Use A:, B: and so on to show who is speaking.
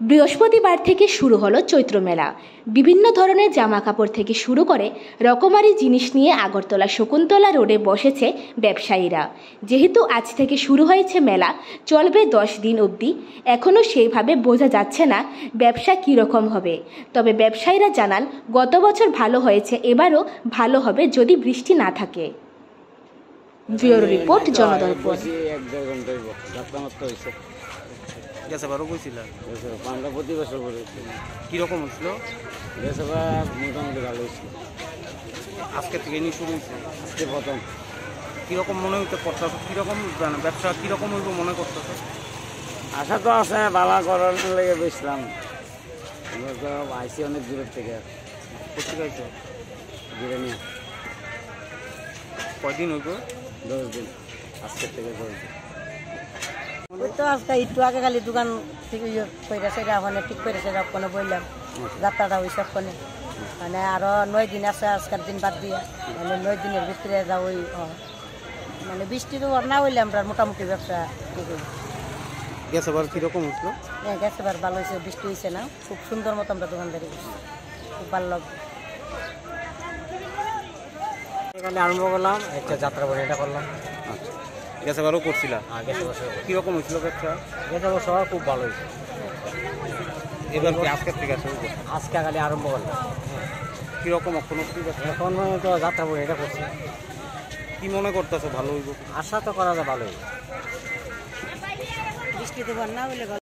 A: বৃহস্পতিবার থেকে শুরু হলো চৈত্র মেলা। বিভিন্ন ধরনের জামা কাপড় থেকে শুরু করে রকমারি জিনিস নিয়ে আগরতলা শকুন্তলা রোডে বসেছে ব্যবসায়ীরা। যেহেতু আজ থেকে শুরু হয়েছে মেলা, চলবে 10 দিন অবধি। এখনও সেইভাবে বোঝা যাচ্ছে না ব্যবসা কীরকম হবে। তবে ব্যবসায়ীরা জানান, গত বছর ভালো হয়েছে, এবারও ভালো হবে যদি বৃষ্টি না থাকে। Bureau report, Janadarpan.
B: গেছে বারো কইছিল
C: আমরা প্রতি বছর করে
B: কিরকম হচ্ছিল?
C: গেছে মোটামুটি ভালো হয়েছিল।
B: আজকে থেকে নিয়ে শুরু হয়েছে,
C: আজকে প্রথম।
B: কিরকম মনে হইতে করতেছ? কিরকম ব্যবসা কিরকম হইব মনে করতেছ?
C: আশা তো আছে বাবা করার লেগে বেসলাম। আমরা তো আইসি অনেক দূরের থেকে।
B: কোথায় গাইছ?
C: দূরে নিয়ে
B: কয়দিন হইব?
C: 10 দিন, আজকের থেকে 10 দিন।
D: ওই তো আজকে একটু আগে খালি দোকান থেকে কইরা সেটা ওখানে ঠিক করে সেটা ওখানে বললাম যাত্রাটা ওই সব কোনে মানে আরো 9 দিন আছে আজকের দিন বাদ দিয়ে, মানে 9 দিনের ভিতরে যা ওই মানে বৃষ্টি তো না হইলে আমরা মোটামুটি ব্যবসা ঠিক হইল।
B: গেছে বার কিরকম হচ্ছিল?
D: হ্যাঁ, গেছে বার ভালো হয়েছে, বৃষ্টি হয়েছে না, খুব সুন্দর মতো আমরা দোকানদারি করছি, খুব ভালো লাগবে।
E: এখানে আরম্ভ করলাম, একটা যাত্রা বলে এটা করলাম।
B: আচ্ছা, গেছে বারও করছিলাম।
E: গেছে বছর
B: কিরকম হয়েছিল ব্যবসা?
E: গেছে বছর খুব ভালো হয়েছে।
B: এবার কি আজকের থেকে শুরু?
E: আজকে খালি আরম্ভ করলাম।
B: কিরকম এখনো কি ব্যবসা?
E: এখন তো যাত্রা বলে এটা করছি,
B: কি মনে করতেছো ভালো হইব?
E: আশা তো করা যায় ভালো হইব।
D: বৃষ্টি তো না হইলে